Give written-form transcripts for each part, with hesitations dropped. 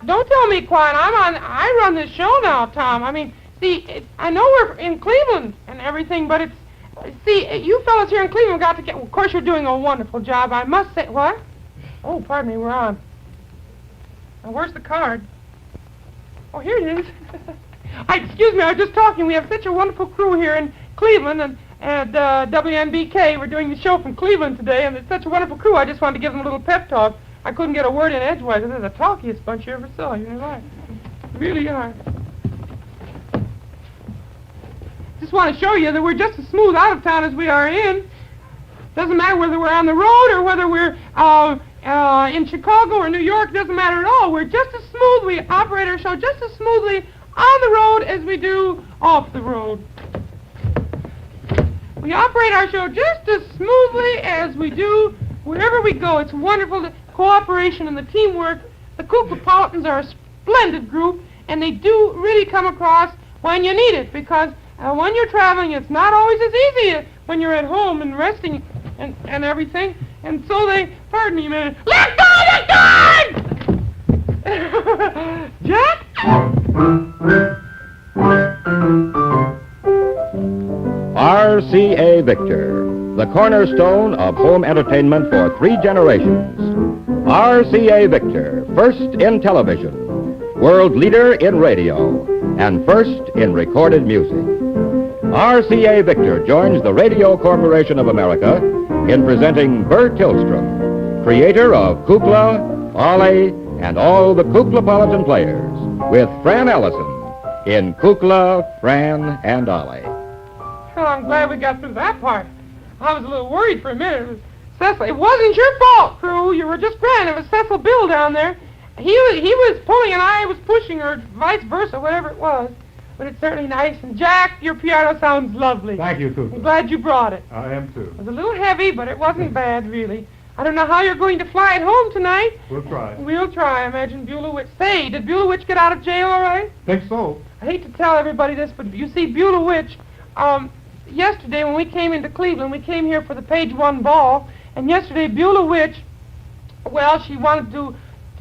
Don't tell me quiet. I run this show now, Tom. I mean, see, I know we're in Cleveland and everything, but you fellas here in Cleveland got to get... Of course, you're doing a wonderful job. I must say... What? Oh, pardon me, we're on. Now, where's the card? Oh, here it is. Excuse me, I was just talking. We have such a wonderful crew here in Cleveland, and WNBK. We're doing the show from Cleveland today, and it's such a wonderful crew. I just wanted to give them a little pep talk. I couldn't get a word in edgewise. They're the talkiest bunch you ever saw. You're right. Really are. Just want to show you that we're just as smooth out of town as we are in. Doesn't matter whether we're on the road or whether we're in Chicago or New York. Doesn't matter at all. We're just as smooth. We operate our show just as smoothly on the road as we do off the road. We operate our show just as smoothly as we do wherever we go. It's wonderful, the cooperation and the teamwork. The Kuklapolitans are a splendid group, and they do really come across when you need it, because when you're traveling, it's not always as easy when you're at home and resting and everything. And so they, pardon me a minute, let go the gun! Jack? RCA Victor, the cornerstone of home entertainment for 3 generations. RCA Victor, first in television, world leader in radio, and first in recorded music. RCA Victor joins the Radio Corporation of America in presenting Bert Tillstrom, creator of Kukla, Ollie, and all the Kuklapolitan players, with Fran Ellison in Kukla, Fran and Ollie. Well, I'm glad we got through that part. I was a little worried for a minute. Cecil, it wasn't your fault, crew. You were just grand. It was Cecil Bill down there. He was pulling and I was pushing, or vice versa, whatever it was. But it's certainly nice. And Jack, your piano sounds lovely. Thank you, Kukla. I'm glad you brought it. I am, too. It was a little heavy, but it wasn't bad, really. I don't know how you're going to fly it home tonight. We'll try. We'll try. I imagine Beulah Witch. Say, did Beulah Witch get out of jail all right? Think so. I hate to tell everybody this, but you see, Beulah Witch, yesterday when we came into Cleveland, we came here for the Page 1 ball, and yesterday Beulah Witch, well, she wanted to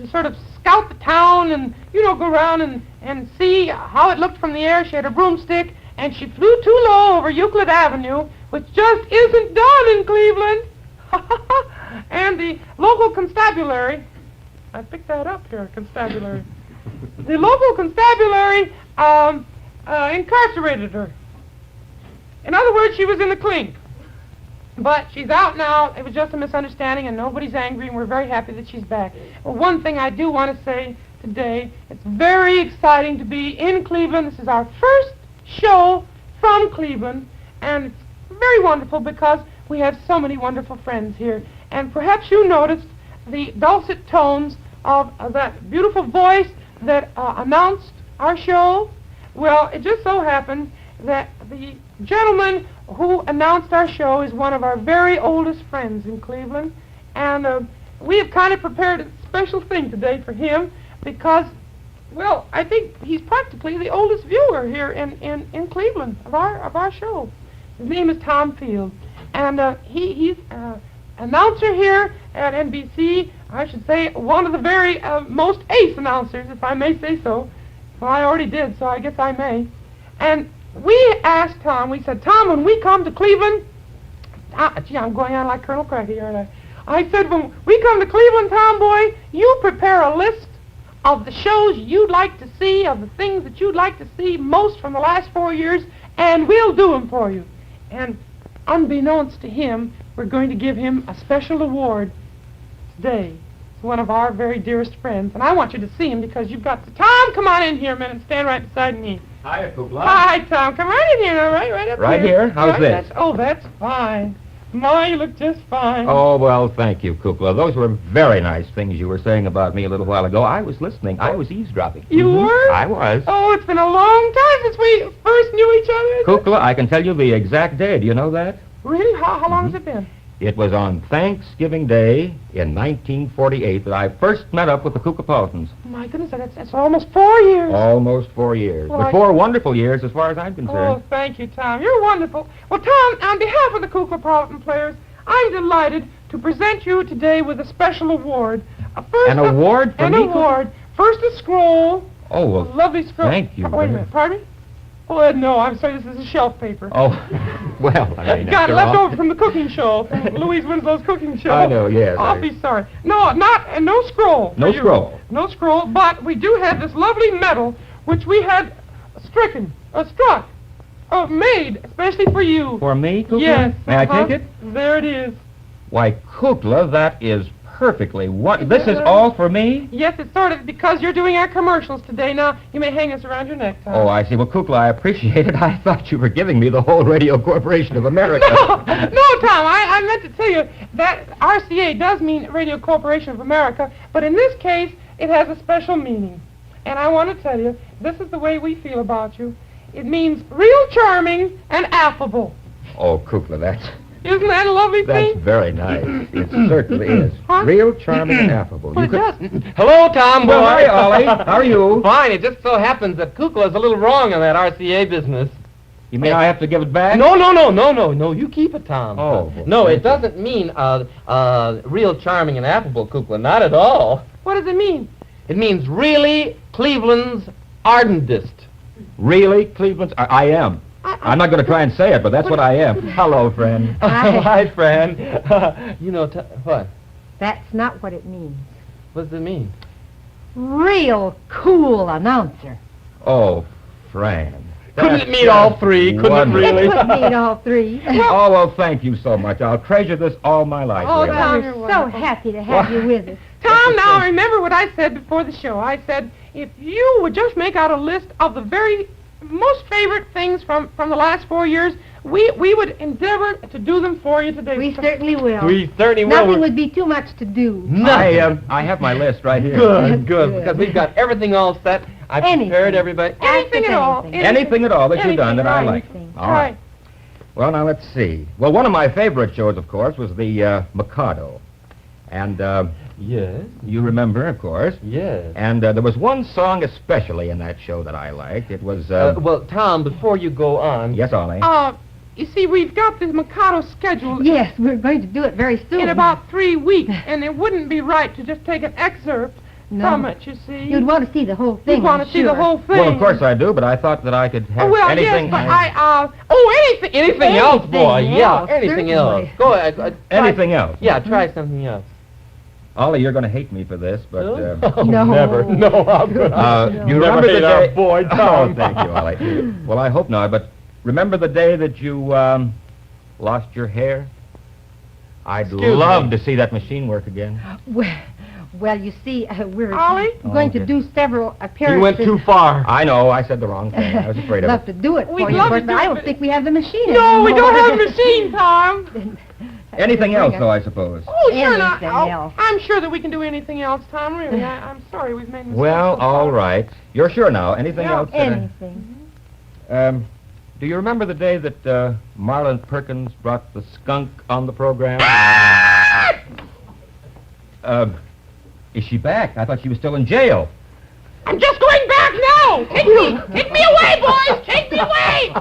sort of scout the town and, go around and see how it looked from the air. She had a broomstick, and she flew too low over Euclid Avenue, which just isn't done in Cleveland. And the local constabulary, I picked that up here, constabulary. The local constabulary incarcerated her. In other words, she was in the clink. But she's out now. It was just a misunderstanding, and nobody's angry, and we're very happy that she's back. Well, one thing I do want to say today, it's very exciting to be in Cleveland. This is our first show from Cleveland, and it's very wonderful because we have so many wonderful friends here. And perhaps you noticed the dulcet tones of that beautiful voice that announced our show. Well, it just so happened that the gentleman who announced our show is one of our very oldest friends in Cleveland, and we have kind of prepared a special thing today for him because, well, I think he's practically the oldest viewer here in Cleveland of our show. His name is Tom Field, and he's announcer here at NBC. I should say one of the very most ace announcers, if I may say so. Well, I already did, so I guess I may. And we asked Tom, we said, Tom, when we come to Cleveland, gee, I'm going on like Colonel Cracky, aren't I? I said, when we come to Cleveland, Tom boy, you prepare a list of the shows you'd like to see, of the things that you'd like to see most from the last 4 years, and we'll do them for you. And unbeknownst to him, we're going to give him a special award today. It's one of our very dearest friends, and I want you to see him because you've got to... Tom, come on in here a minute and stand right beside me. Hi, Kukla. Hi, Tom. Come right in here now, right up Right here? How's this? That's fine. My, you look just fine. Oh, well, thank you, Kukla. Those were very nice things you were saying about me a little while ago. I was listening. I was eavesdropping. You were? I was. Oh, it's been a long time since we first knew each other. Kukla, I can tell you the exact day. Do you know that? Really? How long has it been? It was on Thanksgiving Day in 1948 that I first met up with the Kuklapolitans. My goodness, that's almost 4 years. Almost 4 years. Well, but 4 wonderful years as far as I'm concerned. Oh, thank you, Tom. You're wonderful. Well, Tom, on behalf of the Kuklapolitan players, I'm delighted to present you today with a special award. An award for me? An award First a scroll. Oh, A well, lovely scroll. thank you. Wait a minute, pardon me? Oh, no, I'm sorry, this is a shelf paper. oh, well, I mean, Got after left all- over from the cooking show, from Louise Winslow's cooking show. I know, yes. Awfully sorry. No, no scroll. No for you. scroll. No scroll, but we do have this lovely medal, which we had struck, made especially for you. For me, Kukla? Yes. May I uh-huh. take it? There it is. Why, Kukla, that is perfectly this is it? all for me? Yes, it's sort of because you're doing our commercials today. Now, you may hang us around your neck, Tom. Oh, I see. Well, Kukla, I appreciate it. I thought you were giving me the whole Radio Corporation of America. No, Tom, I meant to tell you that RCA does mean Radio Corporation of America, but in this case, it has a special meaning. And I want to tell you, this is the way we feel about you. It means real charming and affable. Oh, Kukla, Isn't that a lovely that's thing? very nice. It certainly is. Huh? Real charming and affable. Well, it could... doesn't. Hello, Tom, boy. Well, hi, Ollie. How are you? Fine. It just so happens that Kukla's a little wrong on that RCA business. You mean I have to give it back? No. You keep it, Tom. Oh, well, no, thank it doesn't mean real charming and affable, Kukla. Not at all. What does it mean? It means really Cleveland's ardentest. Really, Cleveland? I am. I'm not going to try and say it, but that's what I am. Hello, friend. Hi, Fran. What? That's not what it means. What does it mean? Real cool announcer. Oh, Fran. Couldn't That's it mean all three? just Couldn't it wonderful. really? It could mean all three. Oh, well, thank you so much. I'll treasure this all my life. Oh, really. Tom, We're you're so wonderful. happy to have you with us. Tom, now remember what I said before the show. I said if you would just make out a list of the very most favorite things from the last 4 years, we would endeavor to do them for you today. We certainly will. We certainly will. Nothing would be too much to do. Nothing. I have my list right here. Good, Good. because we've got everything all set. I've Anything. prepared everybody. Anything at all. Anything. Anything at all that you've done that I Anything, like. anything. All right. Well, now let's see. Well, one of my favorite shows, of course, was the Mikado. And Yes, you remember, of course. yes. And there was one song especially in that show that I liked. It was... Well, Tom, before you go on... Yes, Ollie. You see, we've got this Mikado schedule Yes, we're going to do it very soon. in about 3 weeks, and it wouldn't be right to just take an excerpt No. from it, you see. You'd want to see the whole thing. You'd want I'm to see the sure. whole thing. Well, of course I do, but I thought that I could have Oh, well, anything... yes, but anything. Anything else, boy. Anything Yeah, else, anything certainly. else. Go ahead. Try- Anything else. Yeah, try something else. Ollie, you're going to hate me for this, but... Oh, No. never. No, I'm good. You Never remember the hate our day... boy, Oh, Tom. thank you, Ollie. Well, I hope not, but remember the day that you lost your hair? I'd Excuse love me. to see that machine work again. Well, you see, we're Ollie? going Okay. to do several You appearances. went too far. I know, I said the wrong thing. I was afraid of Love it. to do it We'd for you, love of to course, do but I it, don't but- think we have the machine No, we don't have a anymore. machine, Tom. Anything else, though, I suppose? Oh, sure not. Anything Oh, else. I'm sure that we can do anything else, Tom, really. I'm sorry we've made mistakes. Well, so far. all right. You're sure now. Anything Yeah, else? Anything. Do you remember the day that Marlon Perkins brought the skunk on the program? Is she back? I thought she was still in jail. I'm just going back now. Take me away, boys. Take me away.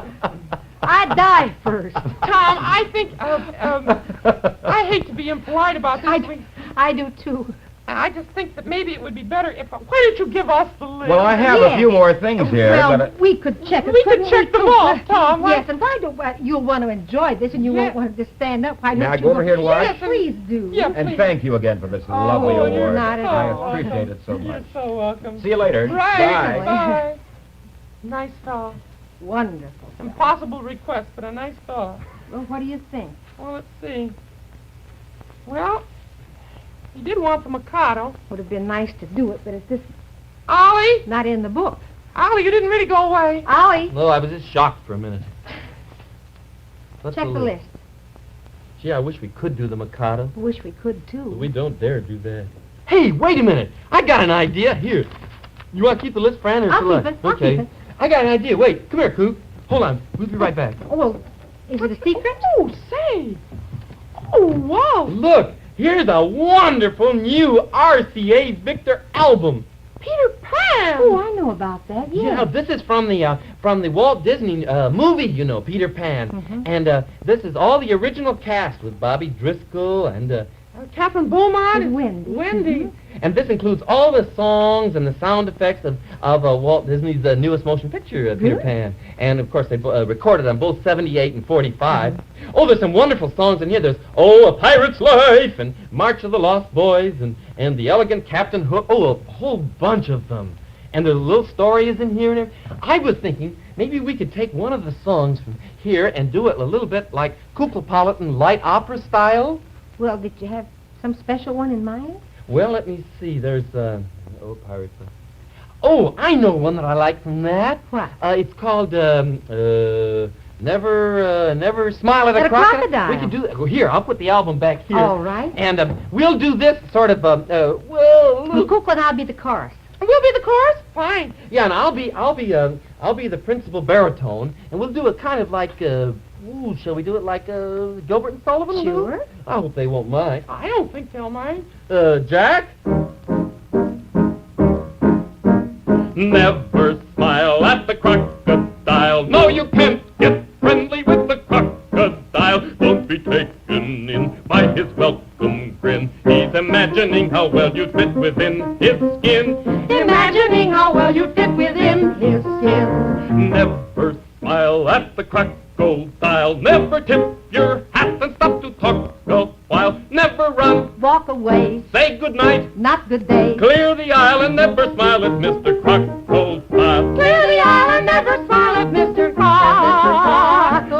I'd die first. Tom, I think, I hate to be impolite about this. I do, too. I just think that maybe it would be better if... Why don't you give us the list? Well, I have a Yes. few more things here, Well, but... we could check it. We could couldn't check them Kukla? off, Tom. Why- Yes, and why don't you'll want to enjoy this, and you Yeah. won't want to just stand up. Why May don't I you go over want- here and watch? Yes, please do. Yeah, And please. thank you again for this lovely Oh, award. you're not at I all. appreciate it so You're much. so welcome. See you later. Right. Bye. Bye. Nice fellow. Wonderful. Impossible request, but a nice fellow. Well, what do you think? Well, let's see. Well, he did want the Mikado. Would have been nice to do it, but it's just Ollie? not in the book. Ollie, you didn't really go away. Ollie, No, I was just shocked for a minute. What's check the list. Gee, I wish we could do the Mikado. Wish we could, too. But we don't dare do that. Hey, wait a minute. I got an idea. Here. You want to keep the list, Fran, or I'll shall I? keep it. I'll Okay. keep it. I got an idea. Wait, come here, Coop. Hold on. We'll be right back. Oh, well, is it a secret? Oh, say. Oh, wow. Look, here's a wonderful new RCA Victor album. Peter Pan. Oh, I know about that, Yeah, yes. this is from the Walt Disney movie, you know, Peter Pan. Mhm. And this is all the original cast with Bobby Driscoll and Catherine Beaumont. And Wendy. Wendy. Mhm. And this includes all the songs and the sound effects of Walt Disney's newest motion picture, Peter Pan. And, of course, they recorded on both 78 and 45. Oh, there's some wonderful songs in here. There's Oh, A Pirate's Life, and March of the Lost Boys, and The Elegant Captain Hook. Oh, a whole bunch of them. And the little stories in here. And I was thinking maybe we could take one of the songs from here and do it a little bit like Kuklapolitan light opera style. Well, did you have some special one in mind? Well, let me see. There's, Oh, Pirates. Oh, I know one that I like from that. What? It's called, Never Smile at a Crocodile. We could do that. Well, here, I'll put the album back here. All right. And we'll do this sort of, Well, Kukla and I'll be the chorus. We'll be the chorus? Fine. Yeah, and I'll be the principal baritone, and we'll do it kind of like, shall we do it like Gilbert and Sullivan? will do? Sure. I hope they won't mind. I don't think they'll mind. Jack? Never smile at the crocodile. No, you can't get friendly with the crocodile. Don't be taken in by his welcome grin. He's imagining how well you fit within his skin. Imagining how well you fit within his skin. Never smile at the crocodile. Never tip your hat and stop to talk a while. Never run. Walk away. Say goodnight. Not good day. Clear the aisle and never smile at Mr. Crocodile. Clear the aisle and never smile at Mr. Crocodile.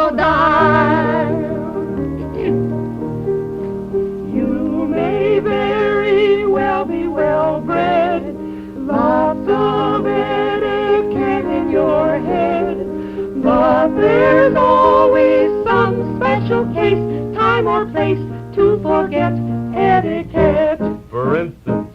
You may very well be well-bred, lots of etiquette in your head, but there's always some special case, time or place, to forget etiquette. For instance,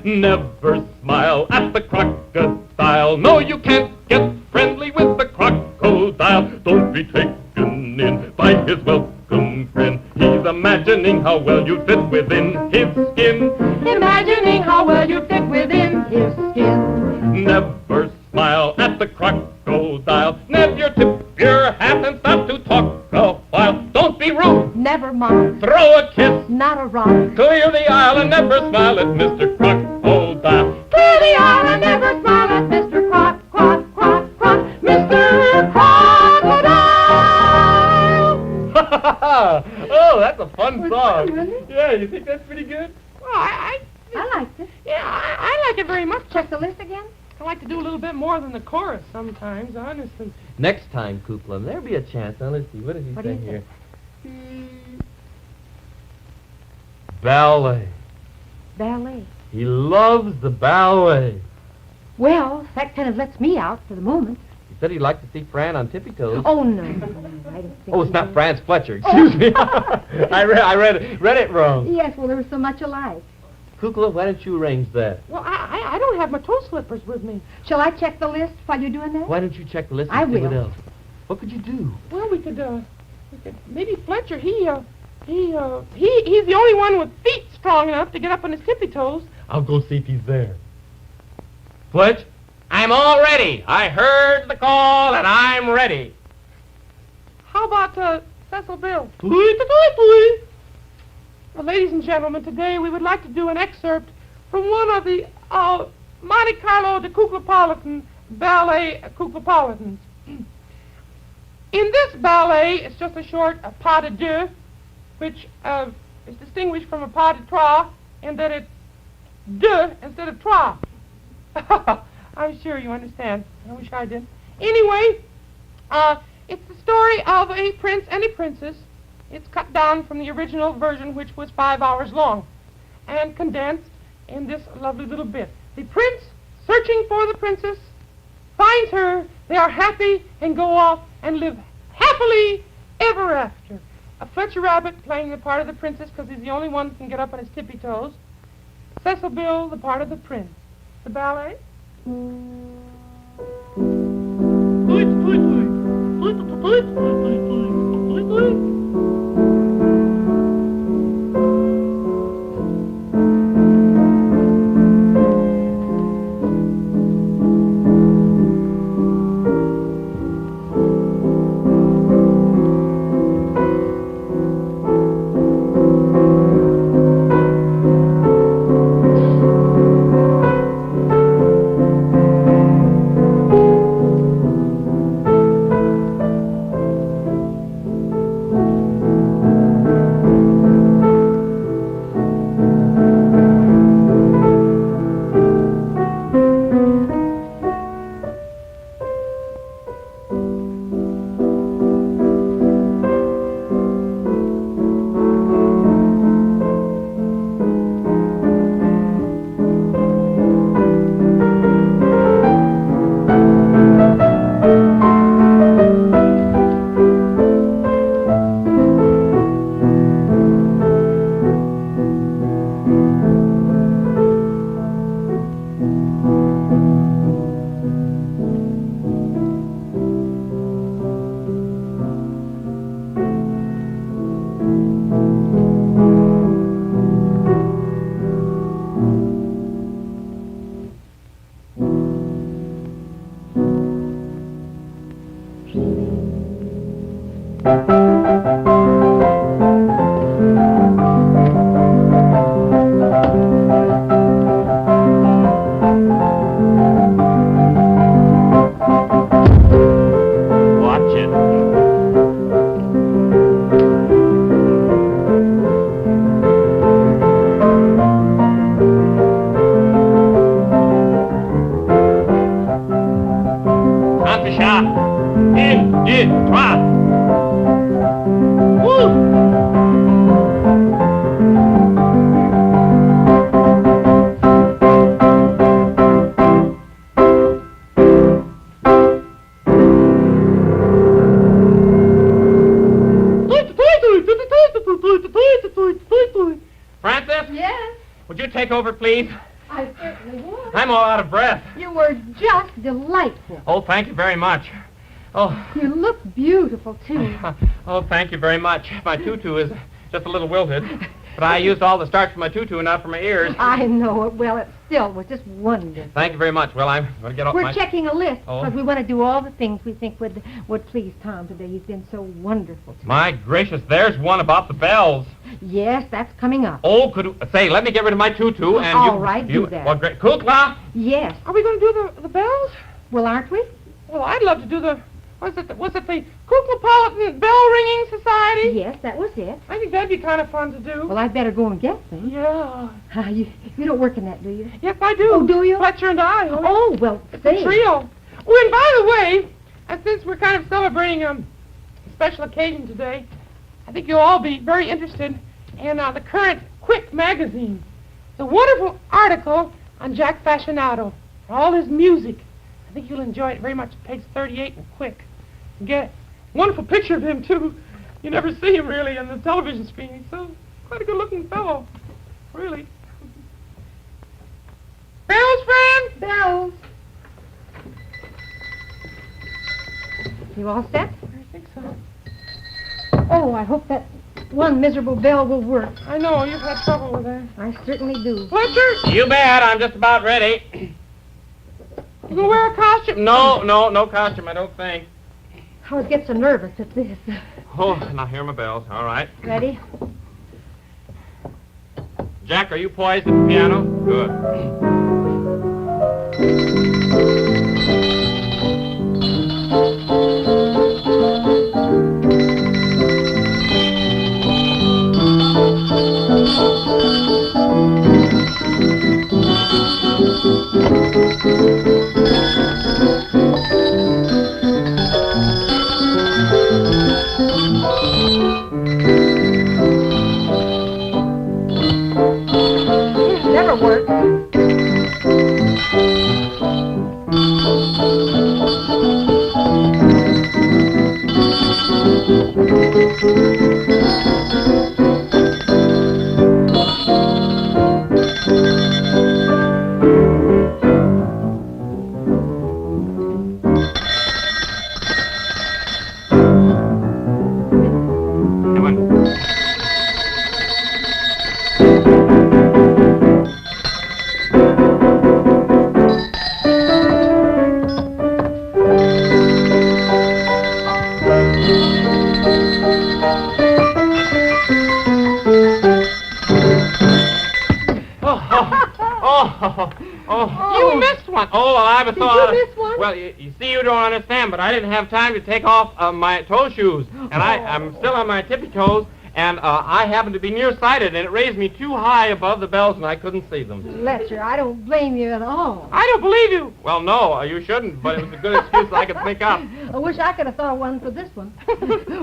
never smile at the crocodile. No, you can't get friendly with the crocodile. Don't be taken in by his welcome grin. He's imagining how well you fit within his skin. Imagining how well you fit within his skin. Never smile at the crocodile. Never tip your hat and stop to talk a while. Don't be rude. Never mock. Throw a kiss. Not a rock. Clear the aisle and never smile at Mr. Crocodile. Clear the aisle and never smile at Mr. Mr. Crocodile! Oh, that's a fun Was song. fun, wasn't it? Yeah, you think that's pretty good? Well, I liked it. like it very much. Check the list again. I like to do a little bit more than the chorus sometimes, honestly. Next time, Kukla, there'll be a chance. Now, let's see. What does he What do say you here? Ballet. Ballet. He loves the ballet. Well, that kind of lets me out for the moment. He said he'd like to see Fran on tippy toes. Oh, no. I don't think Oh, it's he not would. Fran's Fletcher. Excuse me. I read it wrong. Yes, well, they were so much alike. Kukla, why don't you arrange that? Well, I don't have my toe slippers with me. Shall I check the list while you're doing that? Why don't you check the list and I see what will. else? What could you do? Well, we could maybe Fletcher, he's the only one with feet strong enough to get up on his tippy toes. I'll go see if he's there. Fletch? I'm all ready. I heard the call and I'm ready. How about Cecil Bill? Please. Well, ladies and gentlemen, today we would like to do an excerpt from one of the Monte Carlo de Kuklapolitan ballet Kuklapolitans. In this ballet, it's just a short pas de deux, which is distinguished from a pas de trois in that it's deux instead of trois. I'm sure you understand. I wish I did. Anyway, it's the story of a prince and a princess. It's cut down from the original version, which was 5 hours long, and condensed in this lovely little bit. The prince, searching for the princess, finds her. They are happy and go off and live happily ever after. A Fletcher Rabbit playing the part of the princess because he's the only one who can get up on his tippy toes. Cecil Bill, the part of the prince. The ballet. would you take over, please? I certainly would. I'm all out of breath. You were just delightful. Oh, thank you very much. Oh, You look beautiful, too. oh, thank you very much. My tutu is just a little wilted, but I used all the starch for my tutu and not for my ears. I know it. Well, it still was just wonderful. Thank you very much. Well, I'm going to get off We're my... checking a list Oh. because we want to do all the things we think would please Tom today. He's been so wonderful. My gracious, there's one about the bells. Yes, that's coming up. Oh, say, let me get rid of my tutu and All right, do that. Well, great. Kukla! Yes. Are we going to do the bells? Well, aren't we? Well, I'd love to do the... Was it the Kuklapolitan Bell Ringing Society? Yes, that was it. I think that'd be kind of fun to do. Well, I'd better go and get them. Yeah. You don't work in that, do you? Yes, I do. Oh, do you? Fletcher and I. Oh, well, It's say. a trio. Oh, and by the way, since we're kind of celebrating a special occasion today, I think you'll all be very interested in the current Quick magazine. It's a wonderful article on Jack Fascinato, all his music. I think you'll enjoy it very much. Page 38 in Quick. You get a wonderful picture of him, too. You never see him, really, on the television screen. He's quite a good-looking fellow, really. Bells, Fran? Bells. You all set? I think so. Oh, I hope that one miserable bell will work. I know, you've had trouble with that. I certainly do. Fletcher, You bet, I'm just about ready. you gonna wear a costume? No costume, I don't think. I always get so nervous at this. Oh, now hear my bells. All right. Ready? Jack, are you poised at the piano? Good. Never works. Come on. You missed one. Oh, well, I was Did so you out of... miss one? Well, you see, you don't understand, but I didn't have time to take off my toe shoes, and I'm still on my tippy toes, and I happened to be nearsighted, and it raised me too high above the bells, and I couldn't see them. Fletcher, I don't blame you at all. I don't believe you. Well, no, you shouldn't, but it was a good excuse I could think up. I wish I could have thought of one for this one.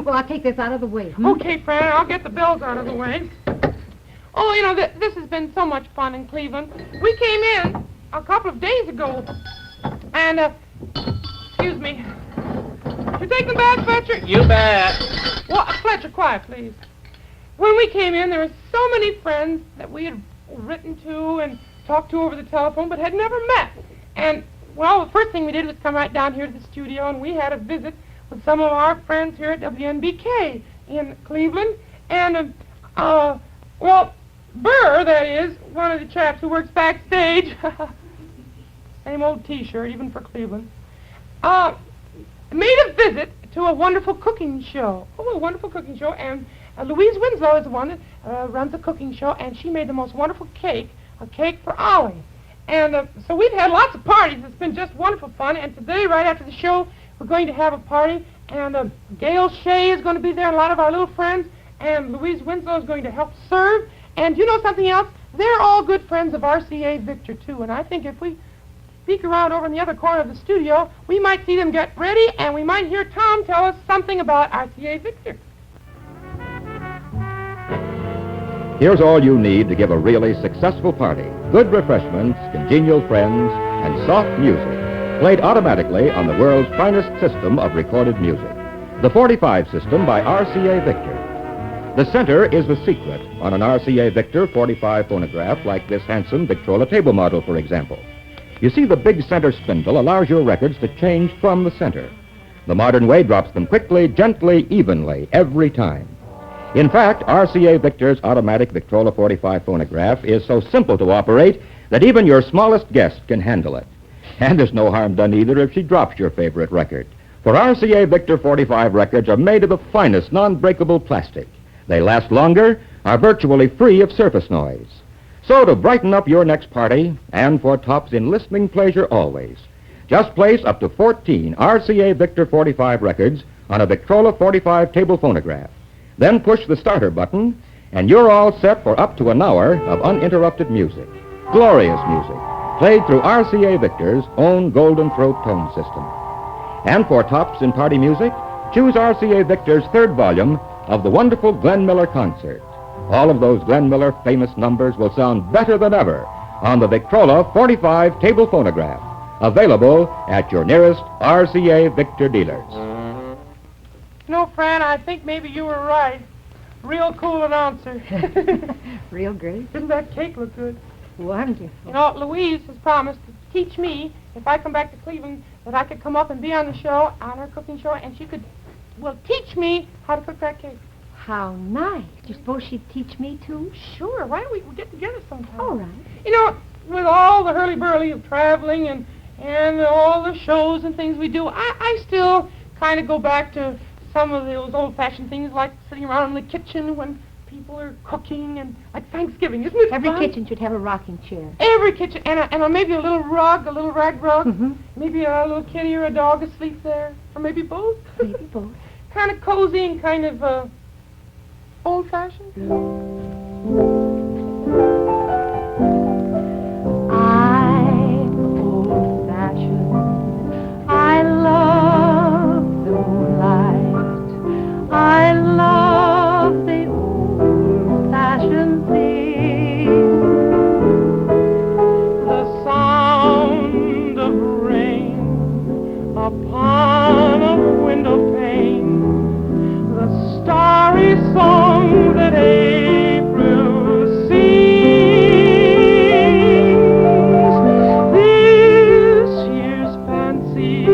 Well, I'll take this out of the way. Okay, Fran, I'll get the bells out of the way. Oh, you know, this has been so much fun in Cleveland. We came in a couple of days ago, and, excuse me. You take them back, Fletcher? You bet. Well, Fletcher, quiet, please. When we came in, there were so many friends that we had written to and talked to over the telephone, but had never met. And, well, the first thing we did was come right down here to the studio, and we had a visit with some of our friends here at WNBK in Cleveland. And, well, Burr, that is, one of the chaps who works backstage, same old T-shirt, even for Cleveland, made a visit to a wonderful cooking show. Oh, a wonderful cooking show. And Louise Winslow is the one that runs the cooking show, and she made the most wonderful cake, a cake for Ollie. And so we've had lots of parties. It's been just wonderful fun. And today, right after the show, we're going to have a party. And Gail Shea is going to be there, and a lot of our little friends. And Louise Winslow is going to help serve. And you know something else? They're all good friends of RCA Victor, too. And I think if we peek around over in the other corner of the studio, we might see them get ready, and we might hear Tom tell us something about RCA Victor. Here's all you need to give a really successful party. Good refreshments, congenial friends, and soft music, played automatically on the world's finest system of recorded music. The 45 system by RCA Victor. The center is the secret on an RCA Victor 45 phonograph like this handsome Victrola table model, for example. You see, the big center spindle allows your records to change from the center. The modern way drops them quickly, gently, evenly, every time. In fact, RCA Victor's automatic Victrola 45 phonograph is so simple to operate that even your smallest guest can handle it. And there's no harm done either if she drops your favorite record. For RCA Victor 45 records are made of the finest non-breakable plastic. They last longer, are virtually free of surface noise. So to brighten up your next party, and for tops in listening pleasure always, just place up to 14 RCA Victor 45 records on a Victrola 45 table phonograph. Then push the starter button, and you're all set for up to an hour of uninterrupted music. Glorious music, played through RCA Victor's own Golden Throat tone system. And for tops in party music, choose RCA Victor's third volume of the wonderful Glenn Miller Concert. All of those Glenn Miller famous numbers will sound better than ever on the Victrola 45 table phonograph, available at your nearest RCA Victor dealers. No, Fran, I think maybe you were right. Real cool announcer. Real great. Didn't that cake look good? Wonderful. You know, Louise has promised to teach me, if I come back to Cleveland, that I could come up and be on the show, on her cooking show, and she could, well, teach me how to cook that cake. How nice. Do you suppose she'd teach me, too? Sure, why don't we get together sometime? All right. You know, with all the hurly-burly of traveling and all the shows and things we do, I still kind of go back to some of those old-fashioned things like sitting around in the kitchen when people are cooking, and like Thanksgiving, isn't it Every fun? kitchen should have a rocking chair. Every kitchen, and maybe a little rug, a little rag rug, Mm-hmm. maybe a little kitty or a dog asleep there, or maybe both. Maybe both. Kind of cozy and kind of old-fashioned. I'm old-fashioned. I love the moonlight. I love the old-fashioned things. The sound of rain upon a window pane, the starry song that April sings. This year's fancies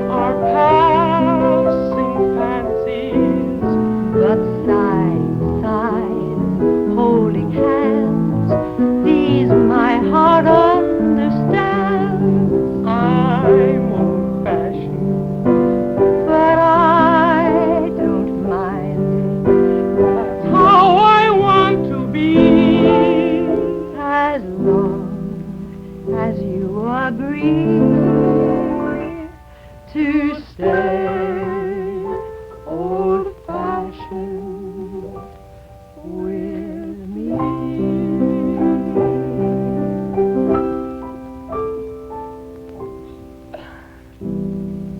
are passing fancies, But side, side, holding hands, these my heart understands. I'm old-fashioned. But I don't mind That's how I want to be. as long as you agree to stay old-fashioned with me.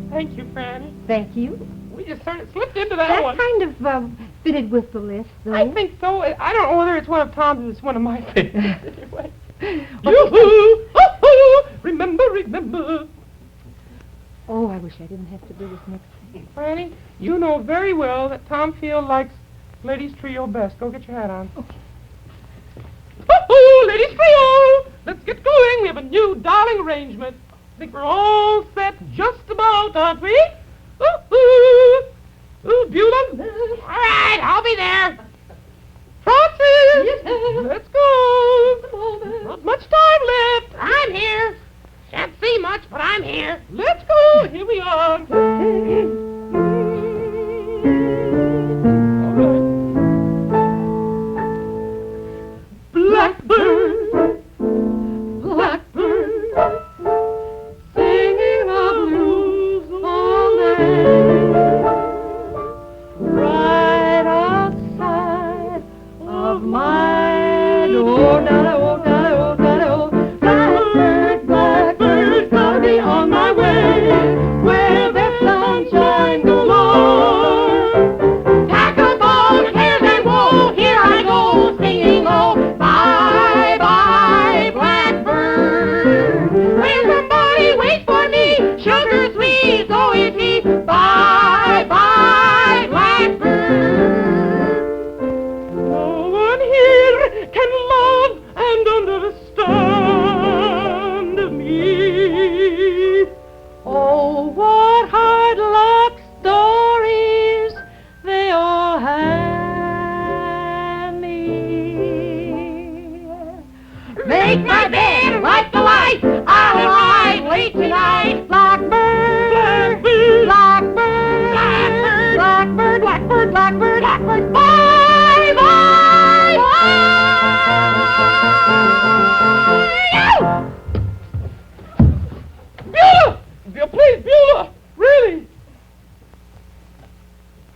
Thank you, Franny. Thank you. We just sort of slipped into that That one. kind of fitted with the list, though. I think so. I don't know whether it's one of Tom's or it's one of my favorites. Anyway. Okay. Yoo-hoo! Hoo-hoo! Remember, remember. Oh, I wish I didn't have to do this next thing. Franny, you know very well that Tom Field likes Ladies Trio best. Go get your hat on. Okay. Hoo-hoo! Ladies Trio! Let's get going. We have a new darling arrangement. I think we're all set just about, aren't we? Ooh, ooh, Beulah. All right, I'll be there. Francis, yes, let's go. Not much time left. I'm here. Can't see much, but I'm here. Let's go. Here we are. All right. Blackbird, blackbird, singing the blues all day, right outside of my door. Blackbird, blackbird, gonna be on my way, where the sunshine galore. Pack up all the cares and woe, here I go, singing low. Bye, bye, blackbird. When somebody waits for me, sugar sweet, so is he. Bye, bye, blackbird. make my bed and light the light. I'll ride late tonight. Blackbird, blackbird, blackbird, blackbird, blackbird, blackbird, blackbird. Bye, bye, bye. Beulah! Please, Beulah! Really?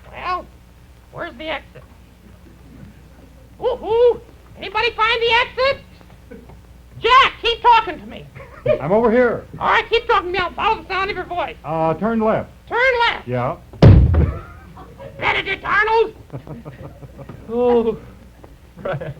Well, where's the exit? Woo-hoo! Anybody find the exit? Jack, keep talking to me. I'm over here. All right, keep talking to me. I'll follow the sound of your voice. Turn left. Turn left. Yeah. Benedict Arnold. Oh, Fran.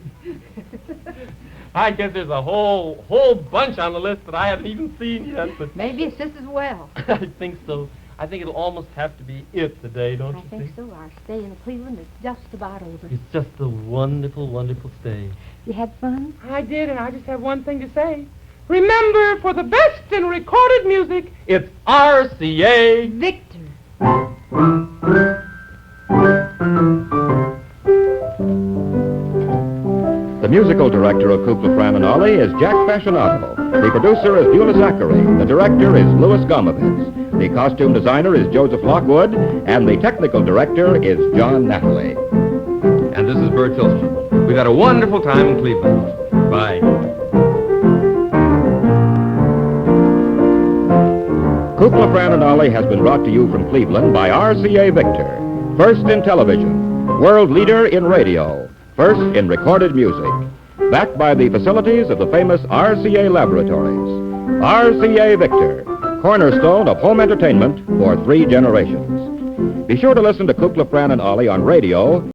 I guess there's a whole bunch on the list that I haven't even seen yet, but Maybe it's just as well. I think so. I think it'll almost have to be it today, don't I you think so. Our stay in Cleveland is just about over. It's just a wonderful, wonderful stay. You had fun? I did, and I just have one thing to say. Remember, for the best in recorded music, It's RCA. Victor. The musical director of Kukla, Fran and Ollie is Jack Fascinato. The producer is Beulah Zachary. The director is Louis Gomovitz. The costume designer is Joseph Lockwood. And the technical director is John Nathalie. And this is Bert Lown. We've had a wonderful time in Cleveland. Bye. Kukla, Fran and Ollie has been brought to you from Cleveland by RCA Victor. First in television, world leader in radio, first in recorded music. Backed by the facilities of the famous RCA laboratories. RCA Victor, cornerstone of home entertainment for 3 generations. Be sure to listen to Kukla, Fran and Ollie on radio